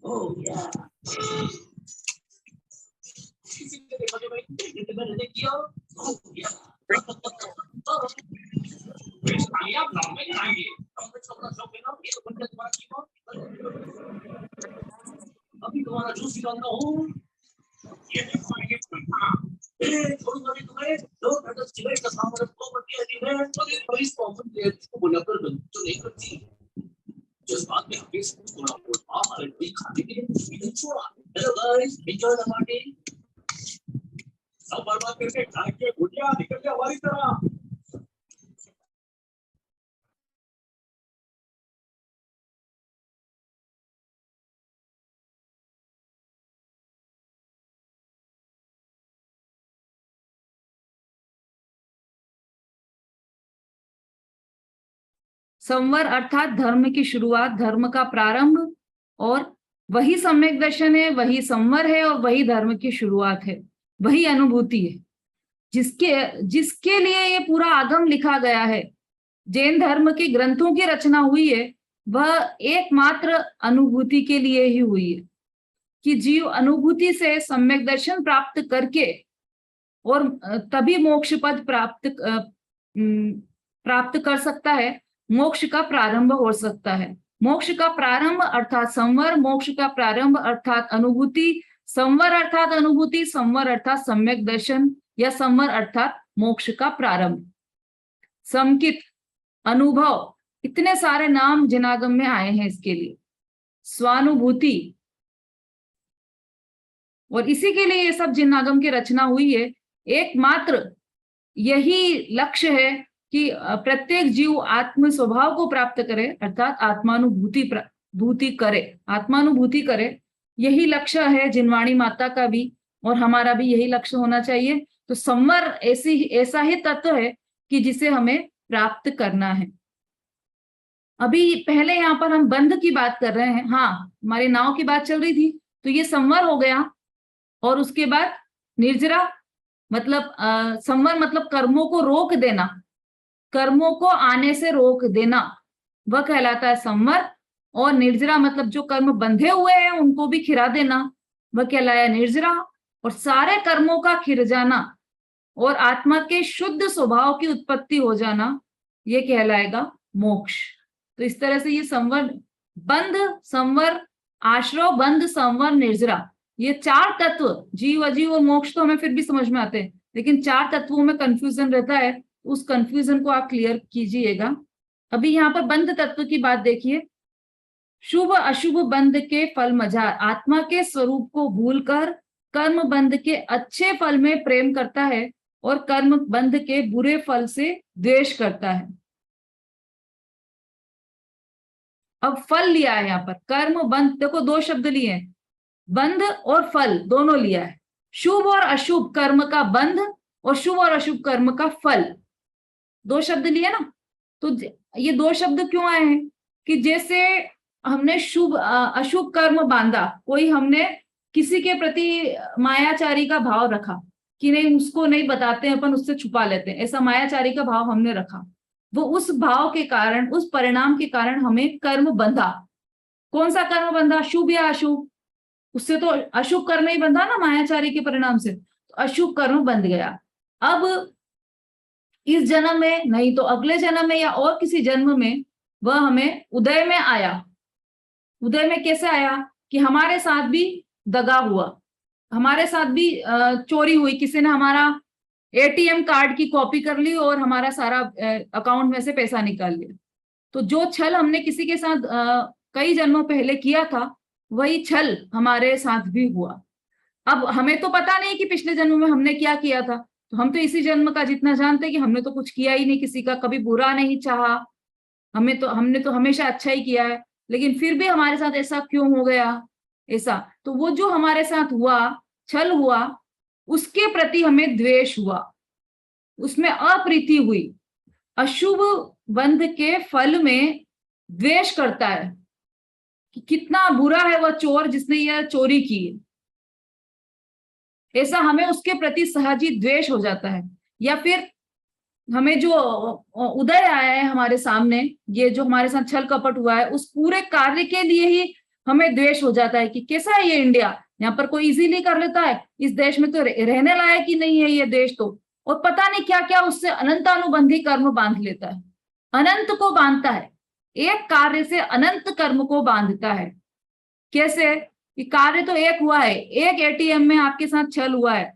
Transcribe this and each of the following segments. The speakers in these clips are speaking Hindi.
Oh yeah. अभी तुम्हारा जूस निकालना हो ये तुम्हें दो घंटे सिगरेट का सामान को बढ़ती है पुलिस को इसको बुलाकर तो नहीं करती जज्बात में हमें थोड़ा बहुत हमारे कोई खाने के लिए छोड़ा hello guys enjoy the party सब बर्बाद करके खाए के गुटिया निकल गया हमारी तरह संवर अर्थात धर्म की शुरुआत, धर्म का प्रारंभ, और वही सम्यक दर्शन है, वही संवर है और वही धर्म की शुरुआत है, वही अनुभूति है जिसके लिए ये पूरा आगम लिखा गया है, जैन धर्म के ग्रंथों की रचना हुई है, वह एकमात्र अनुभूति के लिए ही हुई है कि जीव अनुभूति से सम्यक दर्शन प्राप्त करके और तभी मोक्ष पद प्राप्त कर सकता है, मोक्ष का प्रारंभ हो सकता है। मोक्ष का प्रारंभ अर्थात संवर, मोक्ष का प्रारंभ अर्थात अनुभूति, संवर अर्थात अनुभूति, संवर अर्थात सम्यक दर्शन या संवर अर्थात मोक्ष का प्रारंभ। समकित, अनुभव, इतने सारे नाम जिनागम में आए हैं इसके लिए। स्वानुभूति, और इसी के लिए ये सब जिनागम की रचना हुई है। एकमात्र यही लक्ष्य है कि प्रत्येक जीव आत्म स्वभाव को प्राप्त करे, अर्थात आत्मानुभूति करे। यही लक्ष्य है जिनवाणी माता का भी, और हमारा भी यही लक्ष्य होना चाहिए। तो संवर ऐसा ही तत्व है कि जिसे हमें प्राप्त करना है। अभी पहले यहाँ पर हम बंध की बात कर रहे हैं, हाँ हमारी नाव की बात चल रही थी, तो ये संवर हो गया। और उसके बाद निर्जरा, मतलब संवर मतलब कर्मों को रोक देना, कर्मों को आने से रोक देना, वह कहलाता है संवर। और निर्जरा मतलब जो कर्म बंधे हुए हैं उनको भी खिरा देना, वह कहलाया निर्जरा। और सारे कर्मों का खिर जाना और आत्मा के शुद्ध स्वभाव की उत्पत्ति हो जाना, ये कहलाएगा मोक्ष। तो इस तरह से ये संवर, बंध, संवर, आश्रव, बंध, संवर, निर्जरा, ये चार तत्व, जीव अजीव और मोक्ष तो हमें फिर भी समझ में आते हैं, लेकिन चार तत्वों में कंफ्यूजन रहता है। उस कंफ्यूजन को आप क्लियर कीजिएगा। अभी यहाँ पर बंध तत्व की बात देखिए। शुभ अशुभ बंध के फल मजार, आत्मा के स्वरूप को भूलकर कर्म बंध के अच्छे फल में प्रेम करता है और कर्म बंध के बुरे फल से द्वेष करता है। अब फल लिया है यहाँ पर, कर्म बंध, देखो दो शब्द लिए हैं, बंध और फल दोनों लिया है। शुभ और अशुभ कर्म का बंध और शुभ और अशुभ कर्म का फल, दो शब्द लिए ना। तो ये दो शब्द क्यों आए हैं कि जैसे हमने शुभ अशुभ कर्म बांधा, कोई हमने किसी के प्रति मायाचारी का भाव रखा कि नहीं उसको नहीं बताते हैं, अपन उससे छुपा लेते हैं, ऐसा मायाचारी का भाव हमने रखा, वो उस भाव के कारण, उस परिणाम के कारण हमें कर्म बंधा। कौन सा कर्म बंधा, शुभ या अशुभ? उससे तो अशुभ कर्म ही बंधा ना मायाचारी के परिणाम से, तो अशुभ कर्म बंध गया। अब इस जन्म में नहीं तो अगले जन्म में या और किसी जन्म में वह हमें उदय में आया। उदय में कैसे आया कि हमारे साथ भी दगा हुआ, हमारे साथ भी चोरी हुई, किसी ने हमारा एटीएम कार्ड की कॉपी कर ली और हमारा सारा अकाउंट में से पैसा निकाल लिया। तो जो छल हमने किसी के साथ कई जन्मों पहले किया था, वही छल हमारे साथ भी हुआ। अब हमें तो पता नहीं कि पिछले जन्म में हमने क्या किया था, तो हम तो इसी जन्म का जितना जानते हैं कि हमने तो कुछ किया ही नहीं, किसी का कभी बुरा नहीं चाहा, हमने तो हमेशा अच्छा ही किया है, लेकिन फिर भी हमारे साथ ऐसा क्यों हो गया ऐसा। तो वो जो हमारे साथ हुआ, छल हुआ, उसके प्रति हमें द्वेष हुआ, उसमें अप्रीति हुई। अशुभ बंध के फल में द्वेष करता है कि कितना बुरा है वह चोर जिसने यह चोरी की है, ऐसा हमें उसके प्रति सहज ही द्वेष हो जाता है। या फिर हमें जो उदय आया है हमारे सामने, ये जो हमारे साथ छल कपट हुआ है, उस पूरे कार्य के लिए ही हमें द्वेष हो जाता है कि कैसा है ये इंडिया, यहाँ पर कोई इजीली कर लेता है, इस देश में तो रहने लायक ही नहीं है ये देश तो, और पता नहीं क्या क्या उससे अनंतानुबंधी कर्म बांध लेता है, अनंत को बांधता है, एक कार्य से अनंत कर्म को बांधता है। कैसे कि कार्य तो एक हुआ है, एक एटीएम में आपके साथ छल हुआ है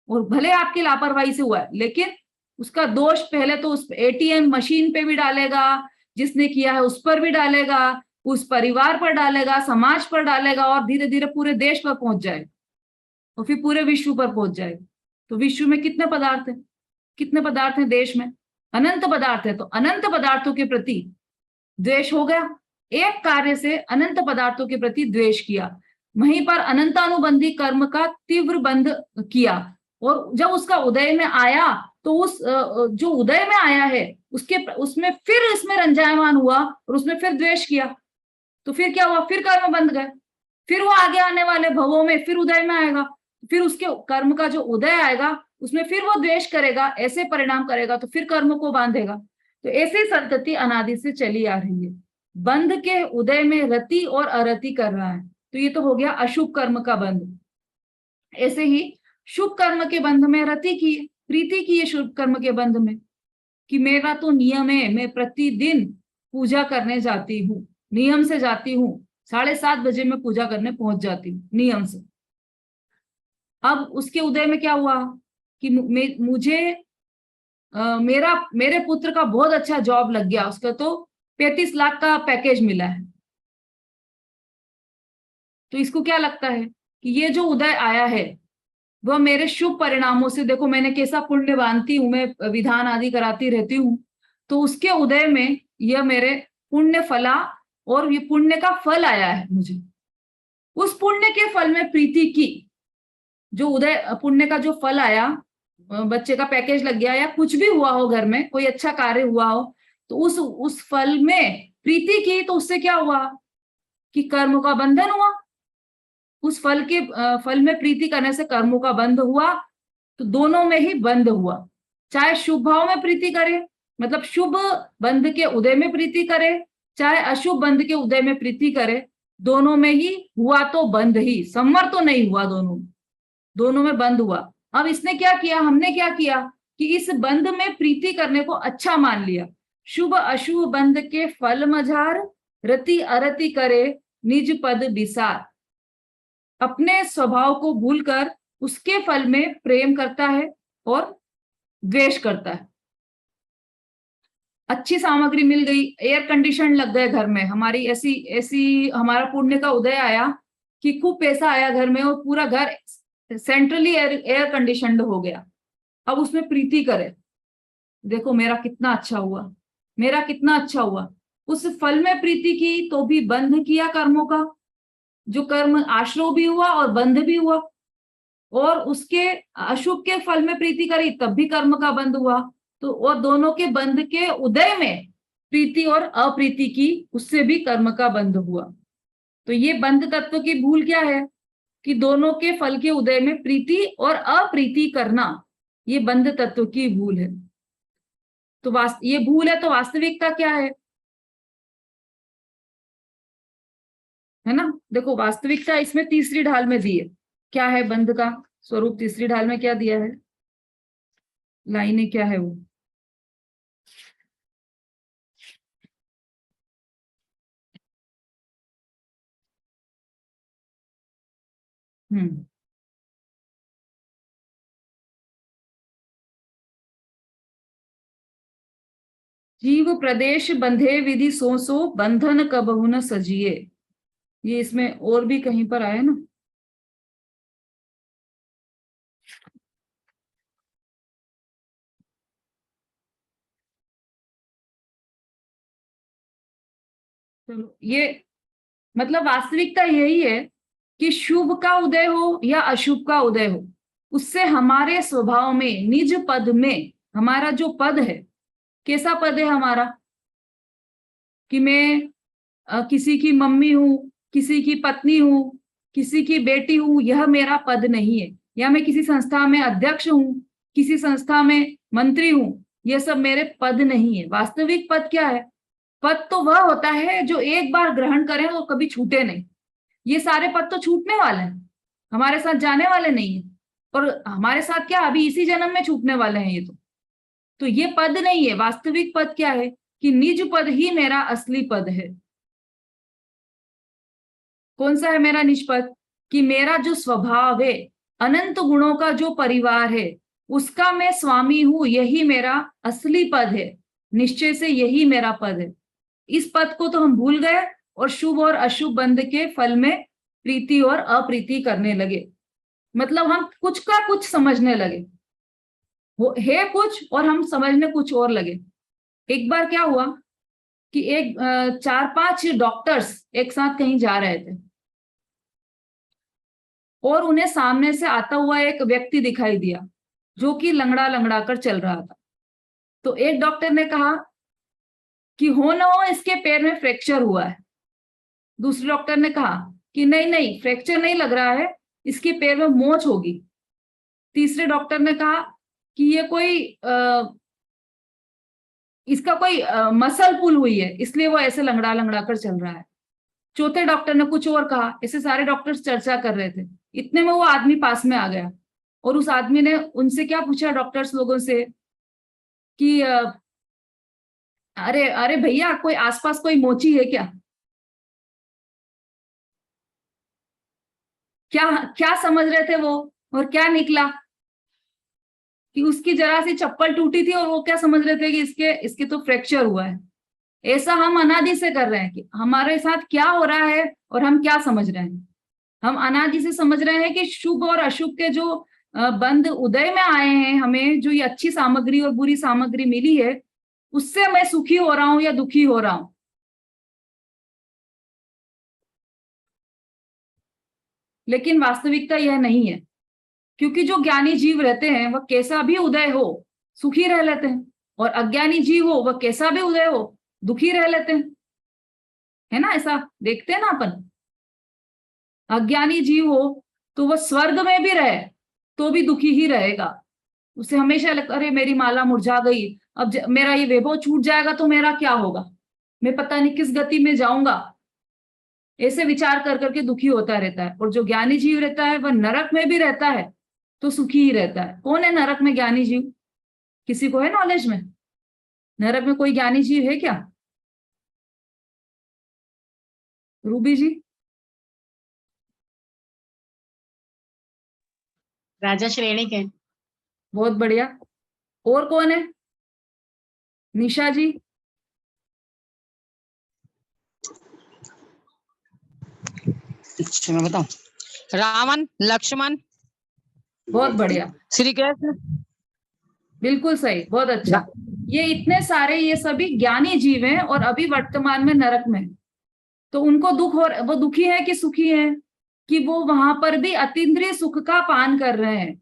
और भले आपकी लापरवाही से हुआ है, लेकिन उसका दोष पहले तो उस एटीएम मशीन पे भी डालेगा, जिसने किया है उस पर भी डालेगा, उस परिवार पर डालेगा, समाज पर डालेगा, और धीरे धीरे पूरे देश पर पहुंच जाए और फिर पूरे विश्व पर पहुंच जाएगा। तो विश्व में कितने पदार्थ हैं, कितने पदार्थ हैं देश में, अनंत पदार्थ है। तो अनंत पदार्थों के प्रति द्वेष हो गया, एक कार्य से अनंत पदार्थों के प्रति द्वेष किया, वहीं पर अनंतानुबंधी कर्म का तीव्र बंध किया, और जब उसका उदय में आया तो उस जो उदय में आया है उसमें फिर इसमें रंजायमान हुआ और उसमें फिर द्वेष किया। तो फिर क्या हुआ, फिर कर्म बंध गए, फिर वो आगे आने वाले भवों में फिर उदय में आएगा, फिर उसके कर्म का जो उदय आएगा उसमें फिर वो द्वेष करेगा, ऐसे परिणाम करेगा, तो फिर कर्म को बांधेगा। तो ऐसे संतति अनादि से चली आ रही है, बंध के उदय में रति और अरति कर रहा है। तो ये तो हो गया अशुभ कर्म का बंध। ऐसे ही शुभ कर्म के बंध में रति की, प्रीति की है शुभ कर्म के बंध में, कि मेरा तो नियम है, मैं प्रतिदिन पूजा करने जाती हूँ, नियम से जाती हूँ, 7:30 बजे मैं पूजा करने पहुंच जाती हूँ नियम से। अब उसके उदय में क्या हुआ कि मुझे मेरे पुत्र का बहुत अच्छा जॉब लग गया, उसका तो 35 लाख का पैकेज मिला है। तो इसको क्या लगता है कि ये जो उदय आया है वह मेरे शुभ परिणामों से, देखो मैंने कैसा पुण्य बांधती हूँ, मैं विधान आदि कराती रहती हूँ, तो उसके उदय में यह मेरे पुण्य फला और ये पुण्य का फल आया है मुझे। उस पुण्य के फल में प्रीति की, जो उदय पुण्य का जो फल आया, बच्चे का पैकेज लग गया या कुछ भी हुआ हो, घर में कोई अच्छा कार्य हुआ हो, तो उस फल में प्रीति की, तो उससे क्या हुआ कि कर्म का बंधन हुआ। उस फल में प्रीति करने से कर्मों का बंध हुआ, तो दोनों में ही बंध हुआ। चाहे शुभ भाव में प्रीति करे, मतलब शुभ बंध के उदय में प्रीति करे, चाहे अशुभ बंध के उदय में प्रीति करे, दोनों में ही हुआ तो बंध ही, संवर तो नहीं हुआ, दोनों में बंध हुआ। अब इसने क्या किया, हमने क्या किया कि इस बंध में प्रीति करने को अच्छा मान लिया। शुभ अशुभ बंध के फल मझार, रति अरति करे निज पद विसार। अपने स्वभाव को भूलकर उसके फल में प्रेम करता है और द्वेष करता है। अच्छी सामग्री मिल गई, एयर कंडीशन लग गए घर में, हमारी ऐसी हमारा पुण्य का उदय आया कि खूब पैसा आया घर में और पूरा घर सेंट्रली एयर कंडीशनड हो गया। अब उसमें प्रीति करे, देखो मेरा कितना अच्छा हुआ, मेरा कितना अच्छा हुआ। उस फल में प्रीति की तो भी बंध किया कर्मों का, जो कर्म आश्रय भी हुआ और बंध भी हुआ, और उसके अशुभ के फल में प्रीति करी तब भी कर्म का बंध हुआ। तो और दोनों के बंध के उदय में प्रीति और अप्रीति की, उससे भी कर्म का बंध हुआ। तो ये बंध तत्व की भूल क्या है कि दोनों के फल के उदय में प्रीति और अप्रीति करना, ये बंध तत्व की भूल है। तो ये भूल है, तो वास्तविकता क्या है ना। देखो वास्तविकता इसमें तीसरी ढाल में दी है, क्या है बंध का स्वरूप, तीसरी ढाल में क्या दिया है, लाइनें क्या है वो, जीव प्रदेश बंधे विधि सो बंधन कबहु न सजिए। ये इसमें और भी कहीं पर आया ना, चलो ये मतलब वास्तविकता यही है कि शुभ का उदय हो या अशुभ का उदय हो, उससे हमारे स्वभाव में, निज पद में, हमारा जो पद है, कैसा पद है हमारा कि मैं किसी की मम्मी हूँ, किसी की पत्नी हूँ, किसी की बेटी हूँ, यह मेरा पद नहीं है। या मैं किसी संस्था में अध्यक्ष हूँ, किसी संस्था में मंत्री हूँ, यह सब मेरे पद नहीं है। वास्तविक पद क्या है? पद तो वह होता है जो एक बार ग्रहण करें तो कभी छूटे नहीं। ये सारे पद तो छूटने वाले हैं, हमारे साथ जाने वाले नहीं है। और हमारे साथ क्या, अभी इसी जन्म में छूटने वाले हैं ये तो ये पद नहीं है। वास्तविक पद क्या है कि निज पद ही मेरा असली पद है। कौन सा है मेरा निज पद? कि मेरा जो स्वभाव है, अनंत गुणों का जो परिवार है, उसका मैं स्वामी हूं, यही मेरा असली पद है। निश्चय से यही मेरा पद है। इस पद को तो हम भूल गए और शुभ और अशुभ बंध के फल में प्रीति और अप्रीति करने लगे। मतलब हम कुछ का कुछ समझने लगे, वो है कुछ और हम समझने कुछ और लगे। एक बार क्या हुआ कि एक 4-5 डॉक्टर्स एक साथ कहीं जा रहे थे और उन्हें सामने से आता हुआ एक व्यक्ति दिखाई दिया जो कि लंगड़ा लंगड़ा कर चल रहा था। तो एक डॉक्टर ने कहा कि हो ना हो इसके पैर में फ्रैक्चर हुआ है। दूसरे डॉक्टर ने कहा कि नहीं नहीं, फ्रैक्चर नहीं लग रहा है, इसके पैर में मोच होगी। तीसरे डॉक्टर ने कहा कि ये कोई इसका कोई मसल पुल हुई है, इसलिए वो ऐसे लंगड़ा लंगड़ा कर चल रहा है। चौथे डॉक्टर ने कुछ और कहा। ऐसे सारे डॉक्टर्स चर्चा कर रहे थे। इतने में वो आदमी पास में आ गया और उस आदमी ने उनसे क्या पूछा, डॉक्टर्स लोगों से, कि अरे अरे भैया, कोई आसपास कोई मोची है क्या? क्या क्या समझ रहे थे वो, और क्या निकला कि उसकी जरा सी चप्पल टूटी थी और वो क्या समझ रहे थे कि इसके तो फ्रैक्चर हुआ है। ऐसा हम अनादि से कर रहे हैं कि हमारे साथ क्या हो रहा है और हम क्या समझ रहे हैं। हम अनादि से समझ रहे हैं कि शुभ और अशुभ के जो बंध उदय में आए हैं, हमें जो ये अच्छी सामग्री और बुरी सामग्री मिली है, उससे मैं सुखी हो रहा हूं या दुखी हो रहा हूं। लेकिन वास्तविकता यह नहीं है, क्योंकि जो ज्ञानी जीव रहते हैं वह कैसा भी उदय हो सुखी रह लेते हैं, और अज्ञानी जीव हो वह कैसा भी उदय हो दुखी रह लेते हैं। है ना, ऐसा देखते हैं ना अपन। अज्ञानी जीव हो तो वह स्वर्ग में भी रहे तो भी दुखी ही रहेगा। उसे हमेशा लगता, अरे मेरी माला मुरझा गई, अब मेरा ये वैभव छूट जाएगा तो मेरा क्या होगा, मैं पता नहीं किस गति में जाऊंगा। ऐसे विचार कर करके दुखी होता रहता है। और जो ज्ञानी जीव रहता है वह नरक में भी रहता है तो सुखी ही रहता है। कौन है नरक में ज्ञानी जीव? किसी को है नॉलेज में? नरक में कोई ज्ञानी जीव है क्या? रूबी जी? राजा श्रेणी के। बहुत बढ़िया। और कौन है? निशा जी? अच्छा मैं बताऊं, रावण, लक्ष्मण। बहुत बढ़िया, श्री कृष्ण। बिल्कुल सही, बहुत अच्छा। ये इतने सारे, ये सभी ज्ञानी जीव हैं और अभी वर्तमान में नरक में। तो उनको दुख हो, वो दुखी है कि सुखी है? कि वो वहां पर भी अतीन्द्रिय सुख का पान कर रहे हैं।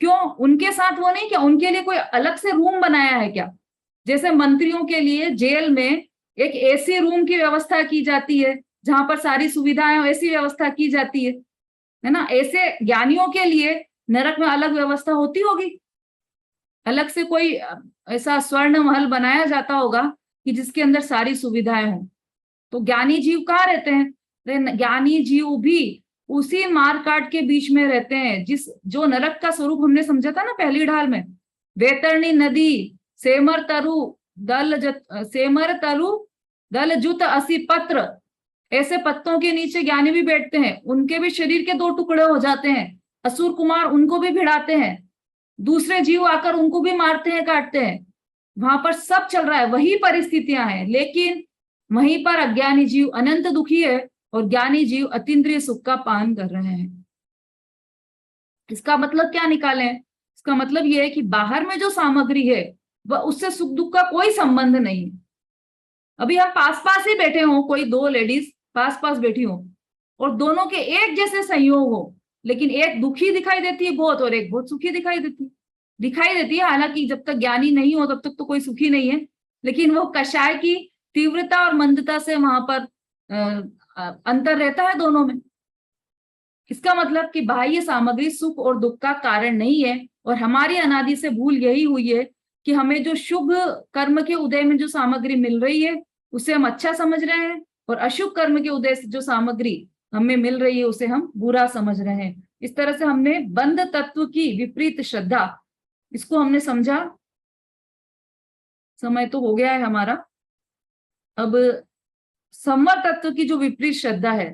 क्यों? उनके साथ वो नहीं, क्या उनके लिए कोई अलग से रूम बनाया है क्या? जैसे मंत्रियों के लिए जेल में एक एसी रूम की व्यवस्था की जाती है, जहां पर सारी सुविधाएं, ऐसी व्यवस्था की जाती है ना? ऐसे ज्ञानियों के लिए नरक में अलग व्यवस्था होती होगी, अलग से कोई ऐसा स्वर्ण महल बनाया जाता होगा कि जिसके अंदर सारी सुविधाएं हों। तो ज्ञानी जीव कहाँ रहते हैं? ज्ञानी जीव भी उसी मारकाट के बीच में रहते हैं, जो नरक का स्वरूप हमने समझा था ना पहली ढाल में। वैतरणी नदी, सेमर तरु दल जुत असी पत्र, ऐसे पत्तों के नीचे ज्ञानी भी बैठते हैं। उनके भी शरीर के 2 टुकड़े हो जाते हैं। असुर कुमार उनको भी भिड़ाते हैं, दूसरे जीव आकर उनको भी मारते हैं, काटते हैं। वहां पर सब चल रहा है, वही परिस्थितियां हैं। लेकिन वहीं पर अज्ञानी जीव अनंत दुखी है और ज्ञानी जीव अतीन्द्रिय सुख का पान कर रहे हैं। इसका मतलब क्या निकालें? इसका मतलब यह है कि बाहर में जो सामग्री है वह उससे सुख दुख का कोई संबंध नहीं है। अभी हम पास पास ही बैठे हों, कोई 2 लेडीज पास पास बैठी हो और दोनों के एक जैसे संयोग हो, लेकिन एक दुखी दिखाई देती है बहुत और एक बहुत सुखी दिखाई देती है। हालांकि जब तक ज्ञानी नहीं हो तब तक तो कोई सुखी नहीं है, लेकिन वो कषाय की तीव्रता और मंदता से वहां पर अंतर रहता है दोनों में। इसका मतलब कि बाह्य सामग्री सुख और दुख का कारण नहीं है, और हमारी अनादि से भूल यही हुई है कि हमें जो शुभ कर्म के उदय में जो सामग्री मिल रही है उसे हम अच्छा समझ रहे हैं, और अशुभ कर्म के उदय से जो सामग्री हमें मिल रही है उसे हम बुरा समझ रहे हैं। इस तरह से हमने बंध तत्व की विपरीत श्रद्धा, इसको हमने समझा। समय तो हो गया है हमारा। अब संवर तत्व की जो विपरीत श्रद्धा है,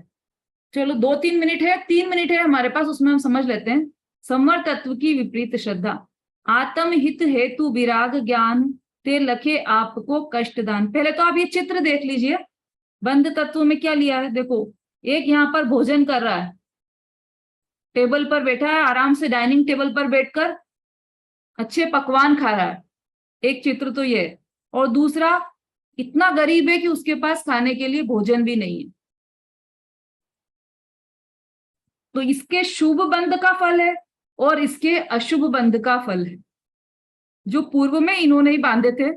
चलो 2-3 मिनट है, 3 मिनट है हमारे पास, उसमें हम समझ लेते हैं। संवर तत्व की विपरीत श्रद्धा। आत्म हित हेतु विराग ज्ञान ते लखे आपको कष्ट दान। पहले तो आप ये चित्र देख लीजिए, बंध तत्व में क्या लिया है। देखो, एक यहाँ पर भोजन कर रहा है, टेबल पर बैठा है, आराम से डाइनिंग टेबल पर बैठकर अच्छे पकवान खा रहा है, एक चित्र तो ये है। और दूसरा इतना गरीब है कि उसके पास खाने के लिए भोजन भी नहीं है। तो इसके शुभ बंध का फल है और इसके अशुभ बंध का फल है। जो पूर्व में इन्होंने ही बांधे थे,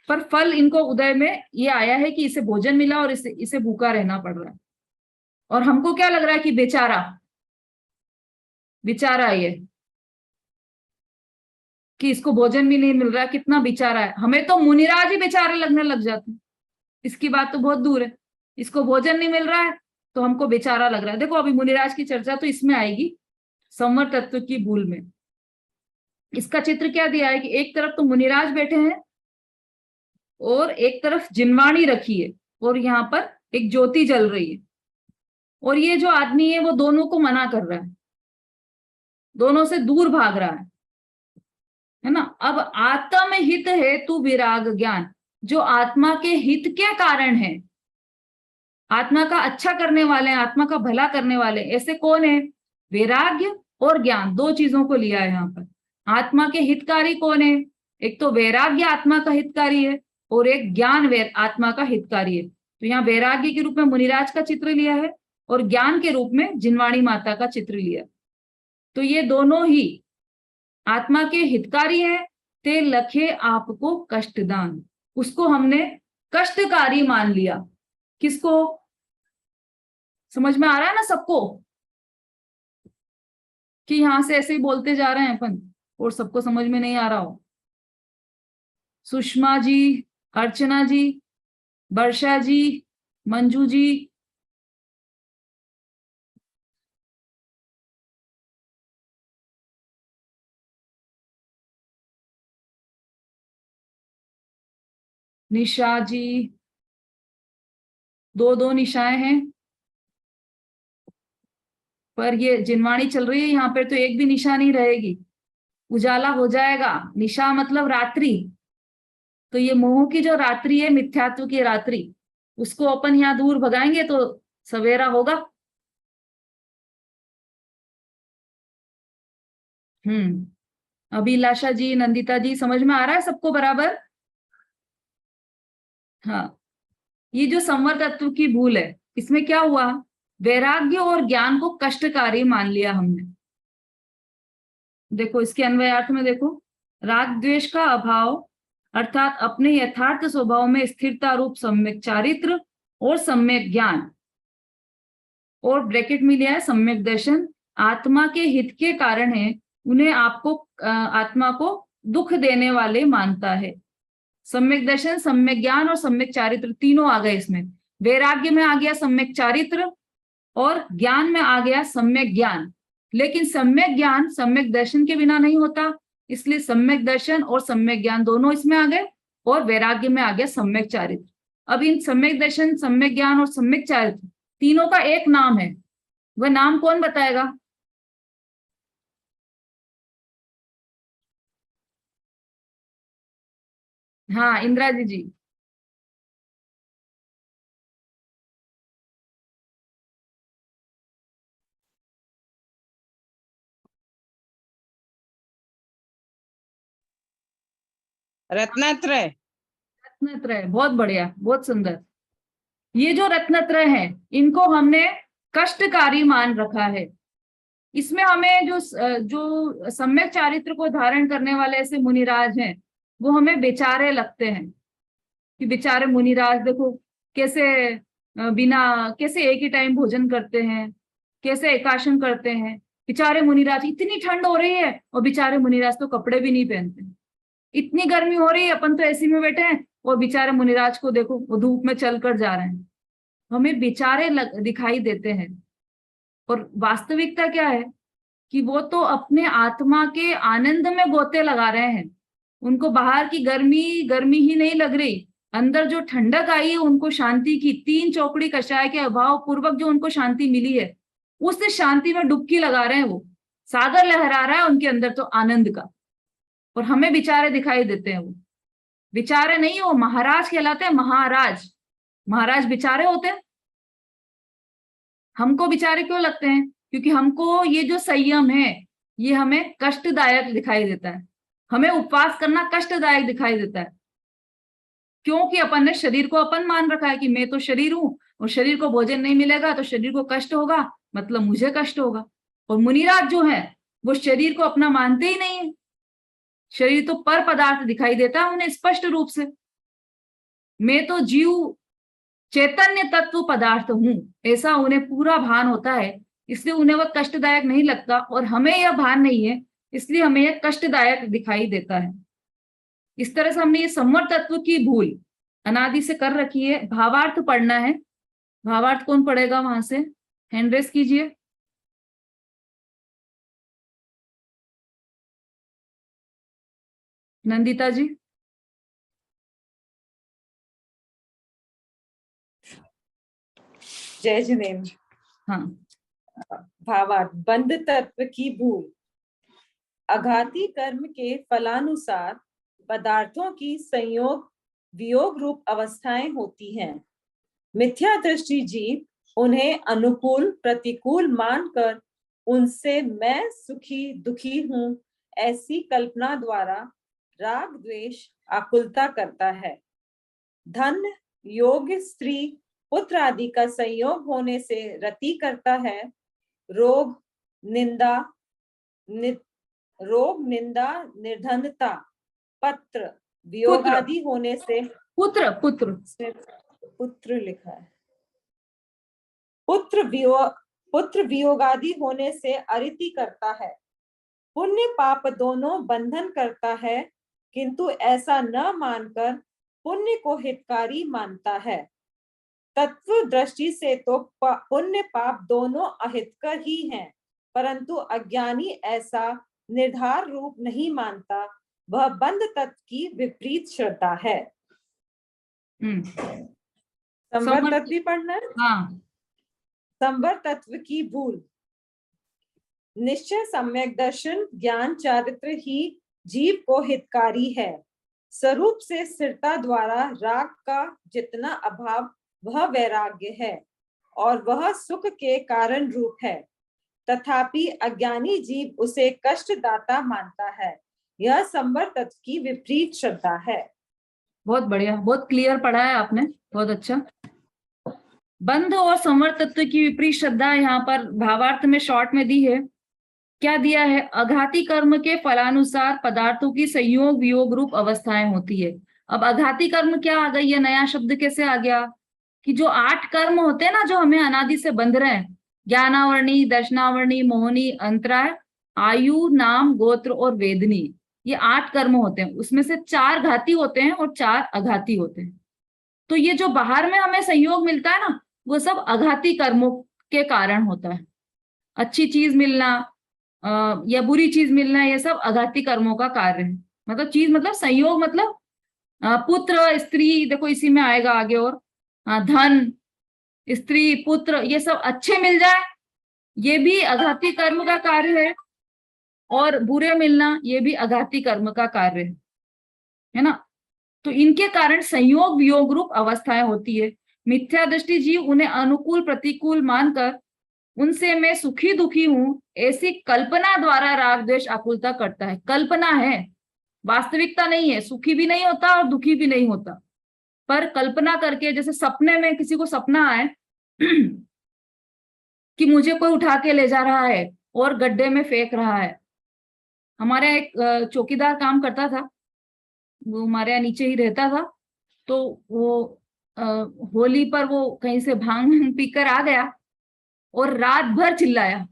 पर फल इनको उदय में ये आया है कि इसे भोजन मिला और इसे भूखा रहना पड़ रहा है। और हमको क्या लग रहा है कि बेचारा ये कि इसको भोजन भी नहीं मिल रहा है, कितना बेचारा है। हमें तो मुनिराज ही बेचारे लगने लग जाते हैं, इसकी बात तो बहुत दूर है। इसको भोजन नहीं मिल रहा है तो हमको बेचारा लग रहा है। देखो, अभी मुनिराज की चर्चा तो इसमें आएगी, संवर तत्व की भूल में। इसका चित्र क्या दिया है कि एक तरफ तो मुनिराज बैठे हैं और एक तरफ जिनवाणी रखी है, और यहाँ पर एक ज्योति जल रही है, और ये जो आदमी है वो दोनों को मना कर रहा है, दोनों से दूर भाग रहा है ना। अब आत्म हित हेतु विराग ज्ञान, जो आत्मा के हित के कारण है, आत्मा का अच्छा करने वाले हैं, आत्मा का भला करने वाले, ऐसे कौन है? वैराग्य और ज्ञान, दो चीजों को लिया है यहाँ पर। आत्मा के हितकारी कौन है? एक तो वैराग्य आत्मा का हितकारी है और एक ज्ञान आत्मा का हितकारी है। तो यहाँ वैराग्य के रूप में मुनिराज का चित्र लिया है और ज्ञान के रूप में जिनवाणी माता का चित्र लिया। तो ये दोनों ही आत्मा के हितकारी है। ते लखे आपको कष्टदान, उसको हमने कष्टकारी मान लिया। किसको? समझ में आ रहा है ना सबको कि यहां से ऐसे ही बोलते जा रहे हैं अपन और सबको समझ में नहीं आ रहा हो? सुषमा जी, अर्चना जी, वर्षा जी, मंजू जी, निशा जी, दो निशाएं हैं, पर ये जिनवाणी चल रही है यहाँ पर तो एक भी निशा नहीं रहेगी, उजाला हो जाएगा। निशा मतलब रात्रि, तो ये मोह की जो रात्रि है, मिथ्यात्व की रात्रि, उसको अपन यहाँ दूर भगाएंगे तो सवेरा होगा। अभिलाषा जी, नंदिता जी, समझ में आ रहा है सबको बराबर? हाँ, ये जो संवर तत्व की भूल है, इसमें क्या हुआ? वैराग्य और ज्ञान को कष्टकारी मान लिया हमने। देखो इसके अन्वयार्थ में देखो, राग द्वेष का अभाव अर्थात अपने यथार्थ स्वभाव में स्थिरता रूप सम्यक चारित्र और सम्यक ज्ञान, और ब्रैकेट में लिया है सम्यक दर्शन, आत्मा के हित के कारण है, उन्हें आपको आत्मा को दुख देने वाले मानता है। सम्यक दर्शन, सम्यक ज्ञान और सम्यक चारित्र तीनों आ गए इसमें। वैराग्य में आ गया सम्यक चारित्र और ज्ञान में आ गया सम्यक ज्ञान। लेकिन सम्यक ज्ञान सम्यक दर्शन के बिना नहीं होता, इसलिए सम्यक दर्शन और सम्यक ज्ञान दोनों इसमें आ गए, और वैराग्य में आ गया सम्यक चारित्र। अब इन सम्यक दर्शन, सम्यक ज्ञान और सम्यक चारित्र तीनों का एक नाम है, वह नाम कौन बताएगा? हाँ, इंदिरा जी। रत्नत्रय। रत्नत्रय, बहुत बढ़िया, बहुत सुंदर। ये जो रत्नत्रय है, इनको हमने कष्टकारी मान रखा है। इसमें हमें जो सम्यक चारित्र को धारण करने वाले ऐसे मुनिराज हैं, वो हमें बेचारे लगते हैं कि बेचारे मुनिराज देखो कैसे बिना कैसे एक ही टाइम भोजन करते हैं, कैसे एकाशन करते हैं। बेचारे मुनिराज, इतनी ठंड हो रही है और बेचारे मुनिराज तो कपड़े भी नहीं पहनते। इतनी गर्मी हो रही है, अपन तो एसी में बैठे हैं और बेचारे मुनिराज को देखो, वो धूप में चल कर जा रहे हैं। हमें बेचारे दिखाई देते हैं। और वास्तविकता क्या है कि वो तो अपने आत्मा के आनंद में गोते लगा रहे हैं। उनको बाहर की गर्मी गर्मी ही नहीं लग रही, अंदर जो ठंडक आई है उनको शांति की, 3 चौकड़ी कषाय के अभाव पूर्वक जो उनको शांति मिली है, उस शांति में डुबकी लगा रहे हैं। वो सागर लहरा रहा है उनके अंदर तो आनंद का। और हमें बेचारे दिखाई देते हैं। वो बेचारे नहीं, वो महाराज कहलाते हैं। महाराज, महाराज बेचारे होते हैं। हमको बेचारे क्यों लगते हैं? क्योंकि हमको ये जो संयम है ये हमें कष्टदायक दिखाई देता है। हमें उपवास करना कष्टदायक दिखाई देता है, क्योंकि अपन ने शरीर को अपन मान रखा है कि मैं तो शरीर हूं और शरीर को भोजन नहीं मिलेगा तो शरीर को कष्ट होगा, मतलब मुझे कष्ट होगा। और मुनिराज जो है वो शरीर को अपना मानते ही नहीं है। शरीर तो पर पदार्थ दिखाई देता है उन्हें स्पष्ट रूप से। मैं तो जीव चैतन्य तत्व पदार्थ हूं, ऐसा उन्हें पूरा भान होता है। इसलिए उन्हें वह कष्टदायक नहीं लगता, और हमें यह भान नहीं है इसलिए हमें यह कष्टदायक दिखाई देता है। इस तरह से हमने ये संवर तत्व की भूल अनादि से कर रखी है। भावार्थ पढ़ना है। भावार्थ कौन पढ़ेगा? वहां से हैंड रेस कीजिए। नंदिता जी। जय जिनेन्द्र। हाँ। भावार्थ। बंध तत्व की भूल। अघाती कर्म के फलानुसार पदार्थों की संयोग वियोग रूप अवस्थाएं होती हैं। मिथ्या दृष्टि जीव उन्हें अनुकूल प्रतिकूल मानकर उनसे मैं सुखी दुखी हूं ऐसी कल्पना द्वारा राग द्वेष आकुलता करता है। धन योग स्त्री पुत्र आदि का संयोग होने से रति करता है। रोग निंदा निर्धनता पत्र वियोग आदि होने से पुत्र लिखा है। पुत्र वियोग आदि होने से अरिति करता है। पुण्य पाप दोनों बंधन करता है, किंतु ऐसा न मानकर पुण्य को हितकारी मानता है। तत्व दृष्टि से तो पुण्य पाप दोनों अहितकर ही हैं, परंतु अज्ञानी ऐसा निर्धार रूप नहीं मानता। वह बंध तत्व की विपरीत श्रद्धा है। संवर तत्व भी पढ़ना है। हाँ। संवर तत्व की भूल। निश्चय सम्यक दर्शन ज्ञान चारित्र ही जीव को हितकारी है। स्वरूप से स्थिरता द्वारा राग का जितना अभाव वह वैराग्य है और वह सुख के कारण रूप है। तथापि अज्ञानी जीव उसे कष्टदाता मानता है। यह संवर तत्व की विपरीत श्रद्धा है। बहुत बढ़िया, बहुत क्लियर पढ़ा है आपने, बहुत अच्छा। बंध और संवर तत्व की विपरीत श्रद्धा यहाँ पर भावार्थ में शॉर्ट में दी है। क्या दिया है? अघाती कर्म के फलानुसार पदार्थों की संयोग वियोग रूप अवस्थाएं होती है। अब अघाती कर्म क्या आ गई है? नया शब्द कैसे आ गया? कि जो 8 कर्म होते हैं ना, जो हमें अनादि से बंध रहे हैं, ज्ञानावर्णी, दर्शनावर्णी, मोहनी, अंतराय, आयु, नाम, गोत्र और वेदनी, ये 8 कर्म होते हैं। उसमें से 4 घाती होते हैं और 4 अघाती होते हैं। तो ये जो बाहर में हमें संयोग मिलता है ना, वो सब अघाती कर्मों के कारण होता है। अच्छी चीज मिलना या बुरी चीज मिलना, ये सब अघाती कर्मों का कार्य है। मतलब चीज मतलब संयोग, मतलब पुत्र स्त्री, देखो इसी में आएगा आगे। और धन स्त्री पुत्र ये सब अच्छे मिल जाए, ये भी अघाती कर्म का कार्य है। और बुरे मिलना, ये भी अघाती कर्म का कार्य है ना। तो इनके कारण संयोग वियोग रूप अवस्थाएं होती है। मिथ्या दृष्टि जीव उन्हें अनुकूल प्रतिकूल मानकर उनसे मैं सुखी दुखी हूं ऐसी कल्पना द्वारा राग द्वेष आकुलता करता है। कल्पना है, वास्तविकता नहीं है। सुखी भी नहीं होता और दुखी भी नहीं होता, पर कल्पना करके, जैसे सपने में किसी को सपना आए कि मुझे कोई उठा के ले जा रहा है और गड्ढे में फेंक रहा है। हमारे एक चौकीदार काम करता था, वो हमारे यहाँ नीचे ही रहता था। तो वो होली पर वो कहीं से भांग पीकर आ गया और रात भर चिल्लाया,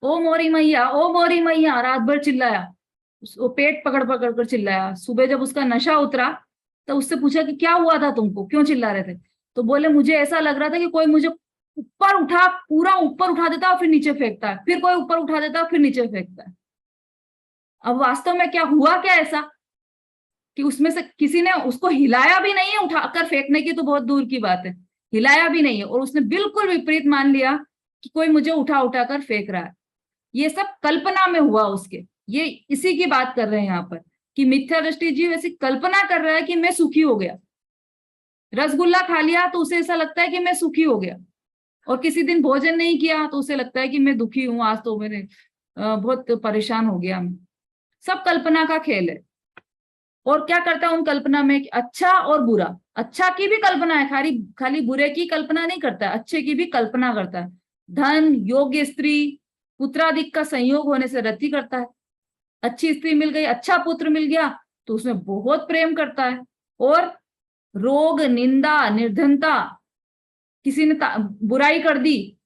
ओ मोरी मैया, ओ मोरी मैया, रात भर चिल्लाया। वो पेट पकड़ पकड़ कर चिल्लाया। सुबह जब उसका नशा उतरा तो उससे पूछा कि क्या हुआ था तुमको, क्यों चिल्ला रहे थे? तो बोले मुझे ऐसा लग रहा था कि कोई मुझे ऊपर उठा, पूरा ऊपर उठा देता और फिर नीचे फेंकता है, फिर कोई ऊपर उठा देता और फिर नीचे फेंकता है। अब वास्तव में क्या हुआ, क्या ऐसा कि उसमें से किसी ने उसको हिलाया भी नहीं है, उठाकर फेंकने की तो बहुत दूर की बात है, हिलाया भी नहीं है, और उसने बिल्कुल विपरीत मान लिया कि कोई मुझे उठा उठा कर फेंक रहा है। ये सब कल्पना में हुआ उसके। ये इसी की बात कर रहे हैं यहाँ पर कि मिथ्या दृष्टि जीव ऐसी कल्पना कर रहा है कि मैं सुखी हो गया। रसगुल्ला खा लिया तो उसे ऐसा लगता है कि मैं सुखी हो गया, और किसी दिन भोजन नहीं किया तो उसे लगता है कि मैं दुखी हूं, आज तो मैंने बहुत परेशान हो गया। सब कल्पना का खेल है। और क्या करता है उन कल्पना में, अच्छा और बुरा, अच्छा की भी कल्पना है, खाली खाली बुरे की कल्पना नहीं करता है, अच्छे की भी कल्पना करता है। धन, योग्य स्त्री, पुत्रादिक का संयोग होने से रति करता है। अच्छी स्त्री मिल गई, अच्छा पुत्र मिल गया तो उसमें बहुत प्रेम करता है। और रोग, निंदा, निर्धनता, किसी ने बुराई कर दी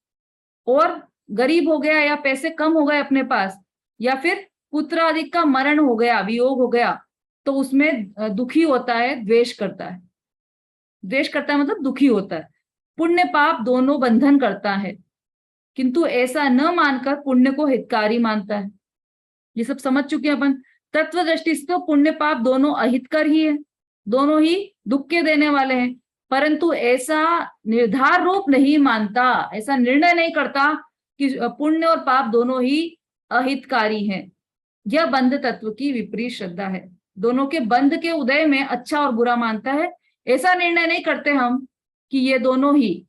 और गरीब हो गया या पैसे कम हो गए अपने पास, या फिर पुत्र आदि का मरण हो गया, वियोग हो गया, तो उसमें दुखी होता है, द्वेष करता है। द्वेष करता है मतलब दुखी होता है। पुण्य पाप दोनों बंधन करता है, किंतु ऐसा न मानकर पुण्य को हितकारी मानता है। ये सब समझ चुके हैं अपन। तत्व दृष्टि से तो पुण्य पाप दोनों अहितकर ही है, दोनों ही दुख के देने वाले हैं, परंतु ऐसा निर्धार रूप नहीं मानता, ऐसा निर्णय नहीं करता कि पुण्य और पाप दोनों ही अहितकारी हैं। यह बंध तत्व की विपरीत श्रद्धा है। दोनों के बंध के उदय में अच्छा और बुरा मानता है। ऐसा निर्णय नहीं करते हम कि ये दोनों ही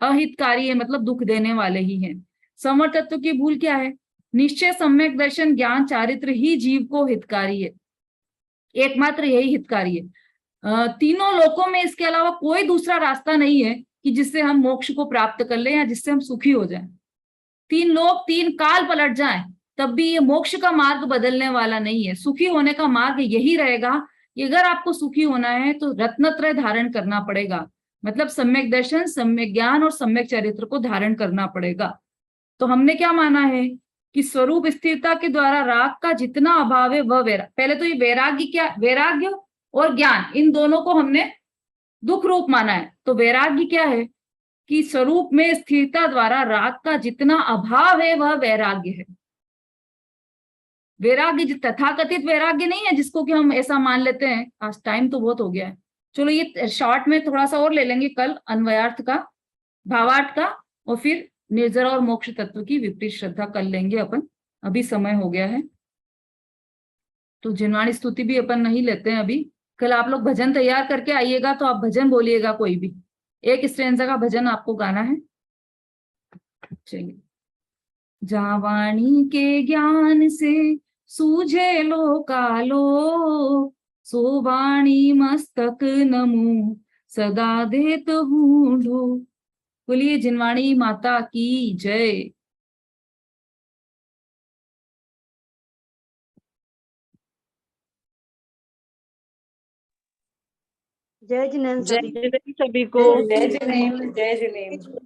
अहितकारी है, मतलब दुख देने वाले ही हैं। समर तत्व की भूल क्या है? निश्चय, सम्यक दर्शन, ज्ञान, चारित्र ही जीव को हितकारी है, एकमात्र यही हितकारी है। तीनों लोकों में इसके अलावा कोई दूसरा रास्ता नहीं है कि जिससे हम मोक्ष को प्राप्त कर लें या जिससे हम सुखी हो जाएं। तीन लोक, तीन काल पलट जाएं तब भी ये मोक्ष का मार्ग बदलने वाला नहीं है। सुखी होने का मार्ग यही रहेगा कि अगर आपको सुखी होना है तो रत्नत्रय धारण करना पड़ेगा, मतलब सम्यक दर्शन, सम्यक ज्ञान और सम्यक चरित्र को धारण करना पड़ेगा। तो हमने क्या माना है कि स्वरूप स्थिरता के द्वारा राग का जितना अभाव है वह पहले तो ये वैराग्य, क्या वैराग्य और ज्ञान, इन दोनों को हमने दुख रूप माना है। तो वैराग्य क्या है कि स्वरूप में स्थिरता द्वारा राग का जितना अभाव है वह वैराग्य है। वैराग्य तथाकथित वैराग्य नहीं है जिसको कि हम ऐसा मान लेते हैं। आज टाइम तो बहुत हो गया है, चलो ये शॉर्ट में थोड़ा सा और ले लेंगे कल, अन्वयार्थ का, भावार्थ का, और फिर निर्जरा और मोक्ष तत्व की विपरीत श्रद्धा कर लेंगे अपन। अभी समय हो गया है तो जिनवाणी स्तुति भी अपन नहीं लेते हैं अभी। कल आप लोग भजन तैयार करके आइएगा, तो आप भजन बोलिएगा, कोई भी एक स्ट्रेंजा का भजन आपको गाना है। चलिए। जहाँ वाणी के ज्ञान से सूझे लो कालो, सो वाणी मस्तक नमो सदा देत हूँ। बोलिए जिनवाणी माता की जय। जय जिनेन्द्र जय सभी जिनेन्द्र सभी को। जय जिनेन्द्र, जय जिनेन्द्र,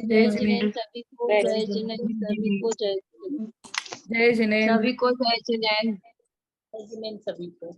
जय जय जिनेन्द्र सभी को, जय जिनेन्द्र सभी को, जय जिनेन्द्र। सभी को जय जिनेन्द्र, जय जिनेन्द्र सभी को।